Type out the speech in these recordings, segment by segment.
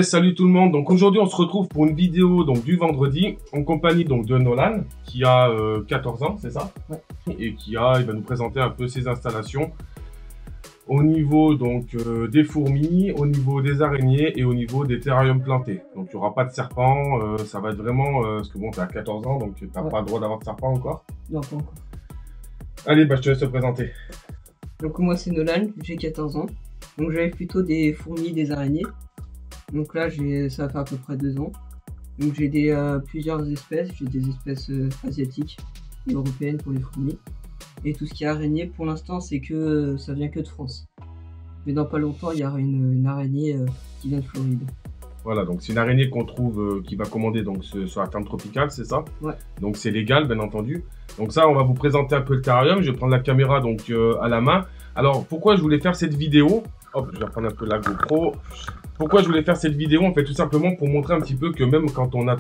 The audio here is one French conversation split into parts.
Salut tout le monde, donc aujourd'hui on se retrouve pour une vidéo donc du vendredi en compagnie donc de Nolan qui a 14 ans, c'est ça? Ouais. Et il va nous présenter un peu ses installations au niveau donc des fourmis, au niveau des araignées et au niveau des terrariums plantés. Donc il n'y aura pas de serpents, ça va être vraiment parce que bon, tu as 14 ans donc tu n'as pas le droit d'avoir de serpent encore. Non, pas encore. Allez, je te laisse te présenter. Donc moi c'est Nolan, j'ai 14 ans. Donc j'avais plutôt des fourmis, des araignées. Donc là, ça fait à peu près 2 ans. Donc j'ai plusieurs espèces. J'ai des espèces asiatiques et européennes pour les fourmis. Et tout ce qui est araignée, pour l'instant, c'est que ça vient que de France. Mais dans pas longtemps, il y aura une araignée qui vient de Floride. Voilà, donc c'est une araignée qu'on trouve, qui va commander donc, sur la tente tropicale, c'est ça? Ouais. Donc c'est légal, bien entendu. Donc ça, on va vous présenter un peu le terrarium. Je vais prendre la caméra donc à la main. Alors, pourquoi je voulais faire cette vidéo? Hop, je vais prendre un peu la GoPro. Pourquoi je voulais faire cette vidéo? En fait, tout simplement pour montrer un petit peu que même quand on a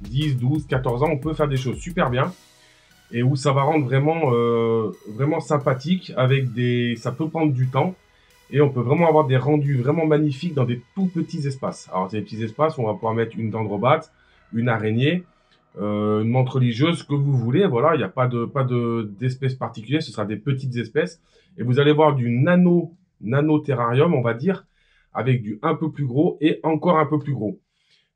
10, 12, 14 ans, on peut faire des choses super bien. Et où ça va rendre vraiment sympathique avec ça peut prendre du temps. Et on peut vraiment avoir des rendus vraiment magnifiques dans des tout petits espaces. Alors, c'est des petits espaces où on va pouvoir mettre une dendrobate, une araignée, une menthe religieuse, ce que vous voulez. Voilà, il n'y a pas d'espèces particulières, ce sera des petites espèces. Et vous allez voir du nano terrarium, on va dire, avec du un peu plus gros et encore un peu plus gros.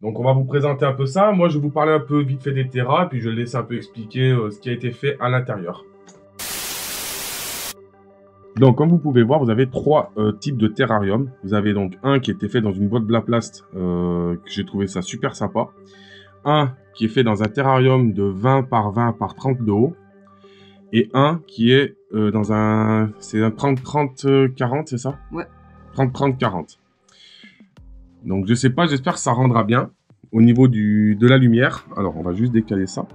Donc on va vous présenter un peu ça. Moi je vais vous parler un peu vite fait des terras, puis je vais laisser un peu expliquer ce qui a été fait à l'intérieur. Donc comme vous pouvez voir, vous avez 3 types de terrarium. Vous avez donc un qui a été fait dans une boîte Blaplast, que j'ai trouvé ça super sympa. Un qui est fait dans un terrarium de 20 par 20 par 30 de haut. Et un qui est dans un... C'est un 30-30-40, c'est ça? Ouais. 30-30-40. Donc je sais pas, j'espère que ça rendra bien au niveau de la lumière. Alors on va juste décaler ça.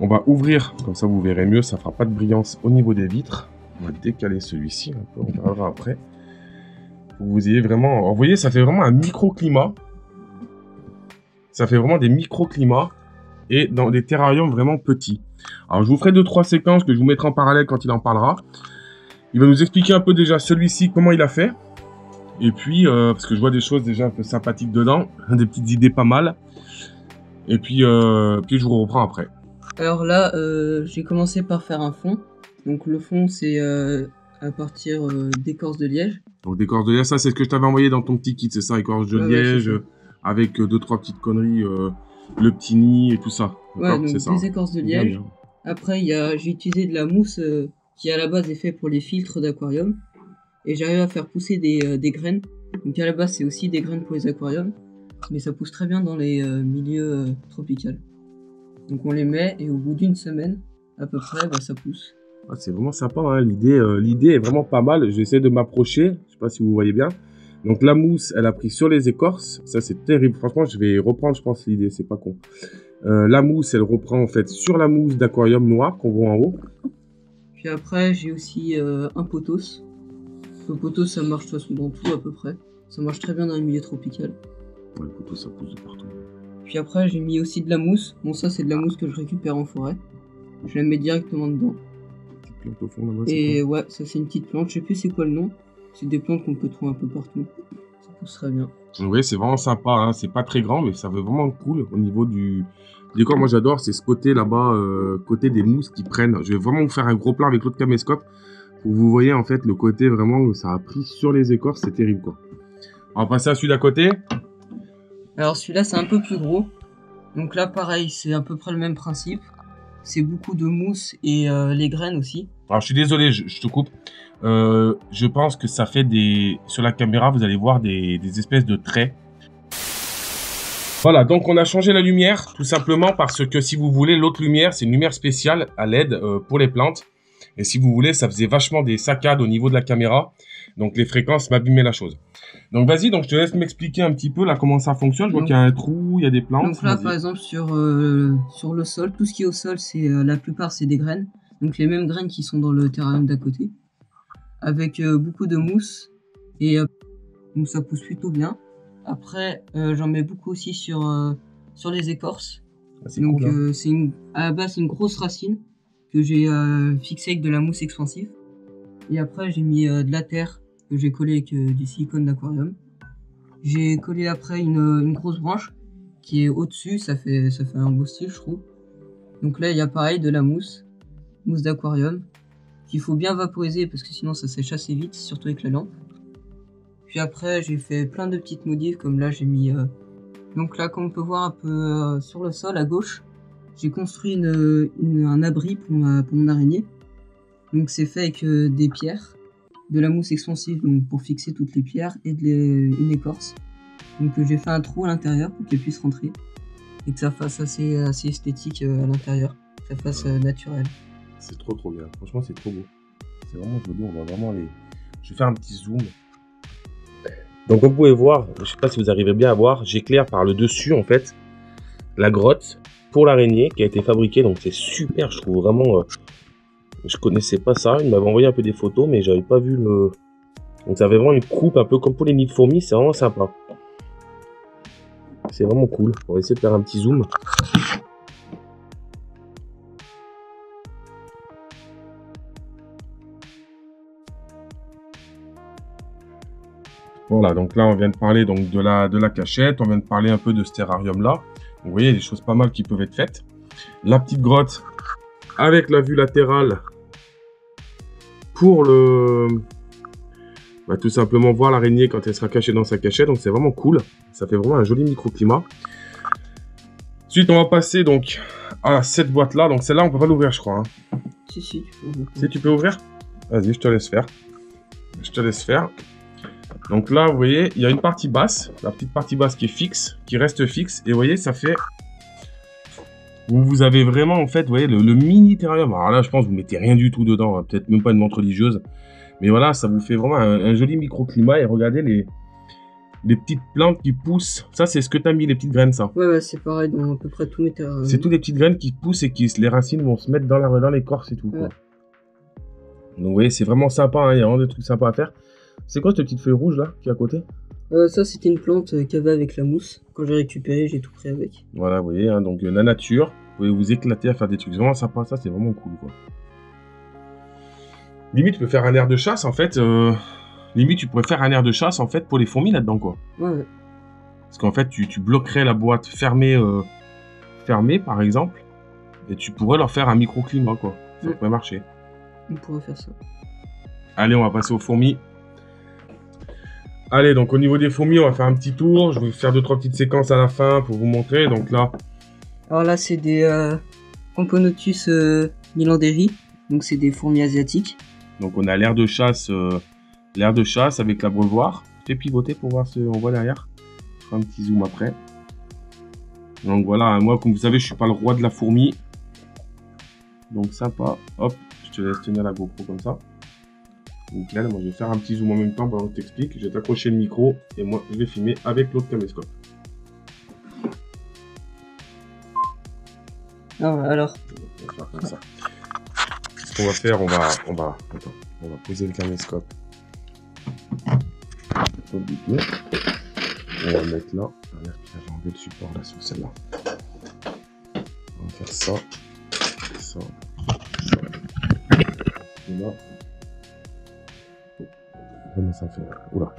On va ouvrir, comme ça vous verrez mieux, ça fera pas de brillance au niveau des vitres. On va décaler celui-ci un peu, on verra après. Pour que vous ayez vraiment... Alors, vous voyez, ça fait vraiment un microclimat. Ça fait vraiment des microclimats et dans des terrariums vraiment petits. Alors je vous ferai 2-3 séquences que je vous mettrai en parallèle quand il en parlera. Il va nous expliquer un peu déjà celui-ci, comment il a fait. Et puis, parce que je vois des choses déjà un peu sympathiques dedans, des petites idées pas mal. Et puis je vous reprends après. Alors là, j'ai commencé par faire un fond. Donc le fond, c'est à partir d'écorce de liège. Donc d'écorce de liège, ça c'est ce que je t'avais envoyé dans ton petit kit, c'est ça, écorce de liège, avec 2-3 petites conneries, le petit nid et tout ça. Ouais, donc des écorces de liège. Bien. Après, j'ai utilisé de la mousse qui à la base est fait pour les filtres d'aquarium. Et j'arrive à faire pousser des graines. Donc à la base, c'est aussi des graines pour les aquariums. Mais ça pousse très bien dans les milieux tropicaux. Donc on les met et au bout d'une semaine, à peu près, ça pousse. Ah, c'est vraiment sympa, hein. L'idée est vraiment pas mal. J'essaie de m'approcher, je sais pas si vous voyez bien. Donc la mousse, elle a pris sur les écorces. Ça, c'est terrible. Franchement, je vais reprendre, je pense, l'idée. C'est pas con. La mousse, elle reprend en fait sur la mousse d'aquarium noir qu'on voit en haut. Puis après, j'ai aussi un potos. Le potos, ça marche de toute façon dans tout à peu près. Ça marche très bien dans les milieux tropicaux. Ouais, le potos, ça pousse de partout. Puis après, j'ai mis aussi de la mousse. Bon, ça, c'est de la mousse que je récupère en forêt. Je la mets directement dedans. Petite plante au fond là-bas. Et ouais, ça, c'est une petite plante. Je sais plus c'est quoi le nom. C'est des plantes qu'on peut trouver un peu partout. Ça pousse très bien. Oui, c'est vraiment sympa. Hein. C'est pas très grand, mais ça veut vraiment cool au niveau du décor. Moi, j'adore. C'est ce côté là-bas, côté des mousses qui prennent. Je vais vraiment vous faire un gros plan avec l'autre caméscope. Pour que vous voyez en fait le côté vraiment où ça a pris sur les écorces, c'est terrible quoi. On va passer à celui d'à côté. Alors celui-là c'est un peu plus gros. Donc là pareil, c'est à peu près le même principe. C'est beaucoup de mousse et les graines aussi. Alors je suis désolé, je te coupe. Je pense que ça fait sur la caméra, vous allez voir des espèces de traits. Voilà, donc on a changé la lumière, tout simplement parce que si vous voulez, l'autre lumière, c'est une lumière spéciale à LED pour les plantes. Et si vous voulez, ça faisait vachement des saccades au niveau de la caméra. Donc les fréquences m'abîmaient la chose. Donc vas-y, donc je te laisse m'expliquer un petit peu là comment ça fonctionne. Je vois qu'il y a un trou, il y a des plantes. Donc là, par exemple, sur le sol, tout ce qui est au sol, c'est la plupart, c'est des graines. Donc les mêmes graines qui sont dans le terrarium d'à côté. Avec beaucoup de mousse. Et donc ça pousse plutôt bien. Après, j'en mets beaucoup aussi sur les écorces. Ah, c'est donc cool, hein. à la base, c'est une grosse racine que j'ai fixée avec de la mousse expansive. Et après, j'ai mis de la terre que j'ai collé avec du silicone d'aquarium. J'ai collé après une grosse branche qui est au-dessus, ça fait un beau style, je trouve. Donc là, il y a pareil de la mousse d'aquarium, qu'il faut bien vaporiser parce que sinon ça sèche assez vite, surtout avec la lampe. Puis après, j'ai fait plein de petites modifs, comme là, j'ai mis... Donc là, comme on peut voir un peu sur le sol, à gauche, j'ai construit un abri pour mon araignée. Donc c'est fait avec des pierres, de la mousse expansive donc pour fixer toutes les pierres et une écorce. Donc j'ai fait un trou à l'intérieur pour qu'elle puisse rentrer et que ça fasse assez esthétique à l'intérieur, que ça fasse naturel. C'est trop bien, franchement c'est trop beau. C'est vraiment joli, on voit vraiment les... Je vais faire un petit zoom. Donc comme vous pouvez voir, je sais pas si vous arrivez bien à voir, j'éclaire par le dessus en fait la grotte pour l'araignée qui a été fabriquée, donc c'est super, je trouve vraiment... Je connaissais pas ça, il m'avait envoyé un peu des photos mais j'avais pas vu le... Donc ça avait vraiment une coupe un peu comme pour les nids de fourmis, c'est vraiment sympa. C'est vraiment cool, on va essayer de faire un petit zoom. Voilà, donc là on vient de parler donc de la cachette, on vient de parler un peu de ce terrarium là. Vous voyez, il y a des choses pas mal qui peuvent être faites. La petite grotte avec la vue latérale pour tout simplement voir l'araignée quand elle sera cachée dans sa cachette. Donc c'est vraiment cool, ça fait vraiment un joli microclimat. Ensuite on va passer donc à cette boîte là, donc celle-là on peut pas l'ouvrir je crois. Hein. Si, tu peux ouvrir. Si tu peux ouvrir? Vas-y, je te laisse faire. Je te laisse faire. Donc là, vous voyez, il y a une partie basse, la petite partie basse qui est fixe, qui reste fixe. Et vous voyez, ça fait... Vous avez vraiment, en fait, vous voyez, le mini terrarium. Alors là, je pense que vous ne mettez rien du tout dedans, hein, peut-être même pas une menthe religieuse. Mais voilà, ça vous fait vraiment un joli microclimat. Et regardez les petites plantes qui poussent. Ça, c'est ce que tu as mis, les petites graines, ça. Ouais, c'est pareil dans à peu près tous mes terrariums. C'est toutes les petites graines qui poussent et les racines vont se mettre dans l'écorce et tout, quoi. Ouais. Donc vous voyez, c'est vraiment sympa, hein, il y a vraiment des trucs sympas à faire. C'est quoi cette petite feuille rouge là qui est à côté? Ça c'était une plante qu'il y avait avec la mousse. Quand j'ai récupéré, j'ai tout pris avec. Voilà, vous voyez, hein, donc la nature, vous pouvez vous éclater à faire des trucs vraiment sympas, ça c'est vraiment cool quoi. Limite tu peux faire un air de chasse en fait, limite tu pourrais faire un air de chasse en fait pour les fourmis là-dedans quoi. Ouais. Parce qu'en fait tu bloquerais la boîte fermée par exemple, et tu pourrais leur faire un microclimat quoi, ça pourrait marcher. On pourrait faire ça. Allez, on va passer aux fourmis. Allez, donc au niveau des fourmis, on va faire un petit tour. Je vais faire 2-3 petites séquences à la fin pour vous montrer. Donc là... Alors là, c'est des Camponotus nilanderi. Donc c'est des fourmis asiatiques. Donc on a l'air de chasse avec l'abreuvoir. Je vais pivoter pour voir ce qu'on voit derrière. Je ferai un petit zoom après. Donc voilà, moi comme vous savez, je suis pas le roi de la fourmi. Donc sympa. Hop, je te laisse tenir la GoPro comme ça. Nickel, moi je vais faire un petit zoom en même temps pendant que je t'explique. Je vais t'accrocher le micro et moi je vais filmer avec l'autre caméscope. Alors. On va faire comme ça. Ce qu'on va faire, on va poser le caméscope. On va le mettre là. J'ai enlevé le support là sur celle-là. On va faire ça. Ça. Et là. Comment ça fait? Oula.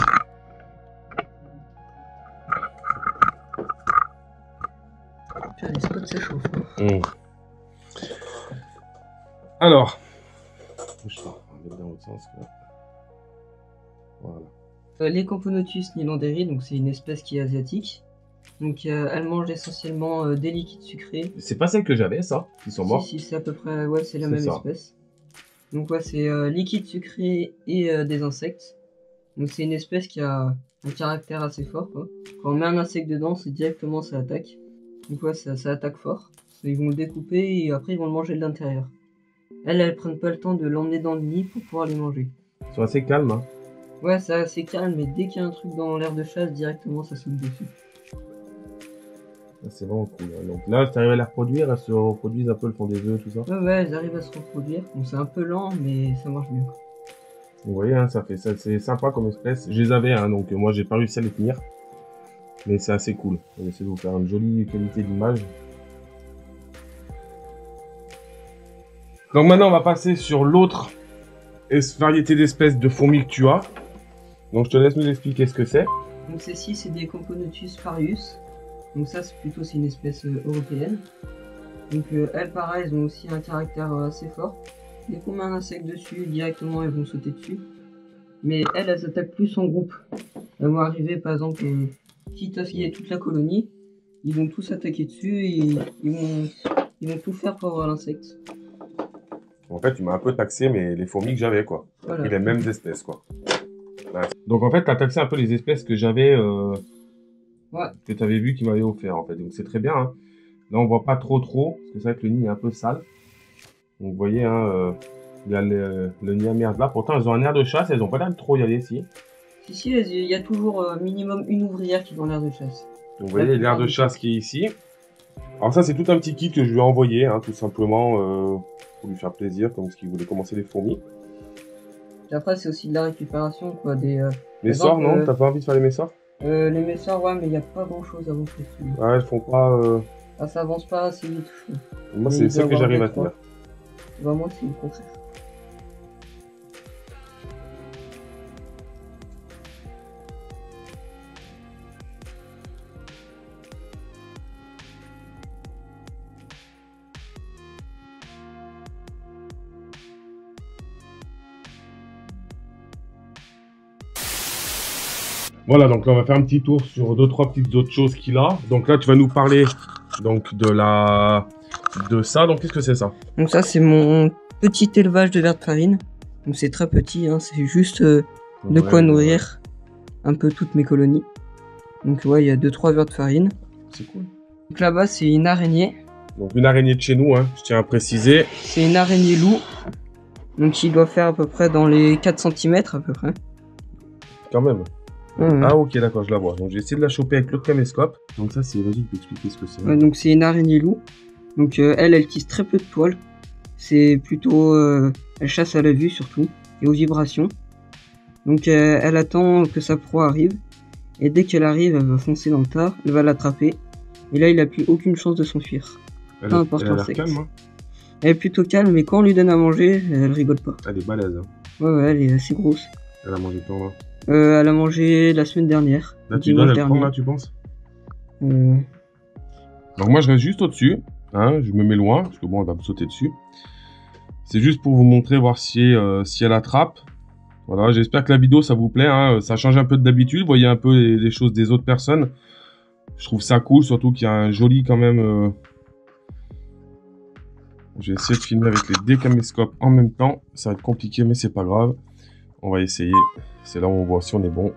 Les spots ça chauffe. Alors. Je vais mettre dans l'autre sens. Voilà. Les Camponotus nilanderi, donc c'est une espèce qui est asiatique. Donc elle mange essentiellement des liquides sucrés. C'est pas celle que j'avais, ça, qui sont morts. Si, c'est à peu près, ouais, c'est la même espèce. Donc ouais, c'est liquide sucré et des insectes. Donc c'est une espèce qui a un caractère assez fort, quoi. Quand on met un insecte dedans, c'est directement ça attaque. Donc ouais, ça attaque fort. Ils vont le découper et après ils vont le manger de l'intérieur. Elles prennent pas le temps de l'emmener dans le nid pour pouvoir les manger. Ils sont assez calmes, hein. Ouais, c'est assez calme, mais dès qu'il y a un truc dans l'air de chasse, directement ça saute dessus. C'est vraiment cool. Hein. Donc là, tu arrives à les reproduire, elles se reproduisent un peu, elles font des œufs, tout ça. Ouais, elles arrivent à se reproduire. Bon, c'est un peu lent, mais ça marche bien. Vous voyez, hein, c'est sympa comme espèce. Je les avais, hein, donc moi j'ai pas réussi à les tenir. Mais c'est assez cool. On va essayer de vous faire une jolie qualité d'image. Donc maintenant, on va passer sur l'autre variété d'espèces de fourmis que tu as. Donc je te laisse nous expliquer ce que c'est. Donc celles-ci, c'est des Componotus parius. Donc ça, c'est une espèce européenne. Donc elles, pareil, elles ont aussi un caractère assez fort. Dès qu'on met un insecte dessus, directement, elles vont sauter dessus. Mais elles attaquent plus en groupe. Elles vont arriver, par exemple, quitte à ce qu'il y ait toute la colonie, ils vont tous attaquer dessus et ils vont tout faire pour avoir l'insecte. En fait, tu m'as un peu taxé mais les fourmis que j'avais, quoi. Voilà. Et les mêmes espèces, quoi. Ouais. Donc en fait, tu as taxé un peu les espèces que j'avais, ouais. que tu avais vu qui m'avaient offert, en fait. Donc c'est très bien, hein. Là, on voit pas trop, parce que c'est vrai que le nid est un peu sale. Donc vous voyez, hein, il y a le nid à merde là. Pourtant, elles ont un air de chasse, elles ont pas l'air de trop y aller, si. Si, il y a toujours minimum une ouvrière qui est dans l'air de chasse. Donc vous voyez l'air de chasse qui est ici. Alors ça, c'est tout un petit kit que je lui ai envoyé, hein, tout simplement, pour lui faire plaisir, comme ce qu'il voulait commencer les fourmis. Et après, c'est aussi de la récupération, quoi. Messors, non? T'as pas envie de faire les messors? Les messors, ouais, mais il n'y a pas grand chose à avancer dessus. Ouais, elles font pas... Ah, ça avance pas assez vite, je trouve. Moi, c'est ça que j'arrive à tenir. Bah, moi, c'est le contraire. Voilà, donc là, on va faire un petit tour sur 2-3 petites autres choses qu'il a. Donc là, tu vas nous parler donc de ça. Donc, qu'est-ce que c'est ça? Donc ça, c'est mon petit élevage de vers de farine. Donc c'est très petit, hein, c'est juste de quoi nourrir un peu toutes mes colonies. Donc ouais, il y a 2-3 vers de farine. C'est cool. Donc là-bas, c'est une araignée. Donc une araignée de chez nous, hein, je tiens à préciser. C'est une araignée loup. Donc il doit faire à peu près dans les 4 cm à peu près. Quand même. Mmh. Ah ok, d'accord, je la vois. Donc j'ai essayé de la choper avec l'autre caméscope. Donc ça, c'est... Vas-y, tu peux expliquer ce que c'est. Ouais, donc c'est une araignée loup. Donc elle tisse très peu de poils. C'est plutôt... elle chasse à la vue surtout, et aux vibrations. Donc elle attend que sa proie arrive. Et dès qu'elle arrive, elle va foncer dans le tas, elle va l'attraper. Et là, il n'a plus aucune chance de s'enfuir. Elle a l'air calme, hein. Elle est plutôt calme, mais quand on lui donne à manger, elle rigole pas. Elle est balèze, hein. Ouais, elle est assez grosse. Elle a mangé quand, là? Elle a mangé la semaine dernière. Là, tu dois la prendre, là, tu penses? Donc moi, je reste juste au-dessus. Hein, je me mets loin, parce que bon, elle va me sauter dessus. C'est juste pour vous montrer, voir si elle attrape. Voilà, j'espère que la vidéo, ça vous plaît. Hein. Ça change un peu d'habitude. Vous voyez un peu les choses des autres personnes. Je trouve ça cool, surtout qu'il y a un joli quand même... Je vais essayer de filmer avec les deux caméscopes en même temps. Ça va être compliqué, mais c'est pas grave. On va essayer. C'est là où on voit si on est bon.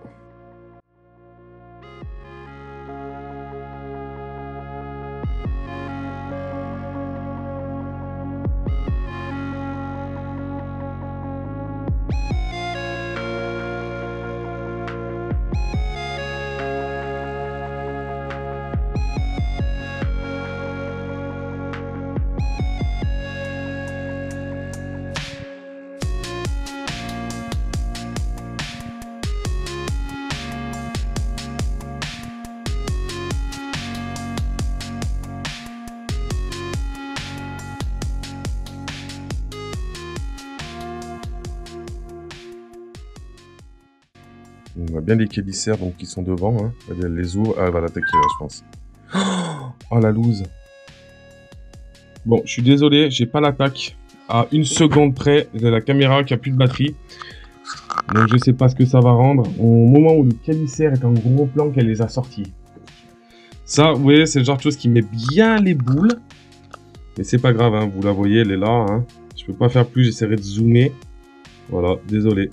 On voit bien les chélicères donc qui sont devant. Hein. Elle les ouvre. Ah, elle va l'attaquer là, je pense. Oh la loose. Bon, je suis désolé, j'ai pas l'attaque. À 1 seconde près de la caméra qui a plus de batterie. Donc je sais pas ce que ça va rendre. Au moment où le chélicère est en gros plan qu'elle les a sortis. Ça, vous voyez, c'est le genre de chose qui met bien les boules. Mais c'est pas grave, hein. Vous la voyez, elle est là. Hein. Je peux pas faire plus, j'essaierai de zoomer. Voilà, désolé.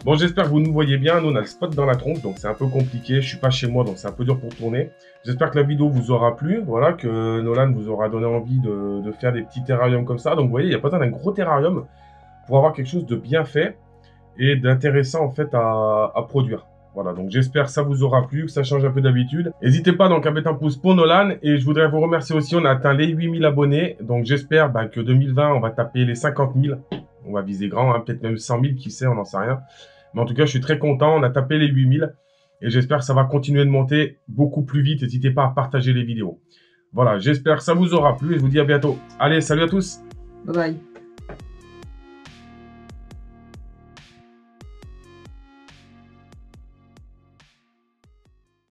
Bon, j'espère que vous nous voyez bien. Nous, on a le spot dans la trompe, donc c'est un peu compliqué. Je suis pas chez moi, donc c'est un peu dur pour tourner. J'espère que la vidéo vous aura plu. Voilà, que Nolan vous aura donné envie de faire des petits terrariums comme ça. Donc, vous voyez, il n'y a pas besoin d'un gros terrarium pour avoir quelque chose de bien fait et d'intéressant, en fait, à produire. Voilà, donc j'espère que ça vous aura plu, que ça change un peu d'habitude. N'hésitez pas donc à mettre un pouce pour Nolan. Et je voudrais vous remercier aussi, on a atteint les 8000 abonnés. Donc j'espère que 2020, on va taper les 50 000. On va viser grand, hein, peut-être même 100 000, qui sait, on n'en sait rien. Mais en tout cas, je suis très content, on a tapé les 8000. Et j'espère que ça va continuer de monter beaucoup plus vite. N'hésitez pas à partager les vidéos. Voilà, j'espère que ça vous aura plu et je vous dis à bientôt. Allez, salut à tous! Bye bye.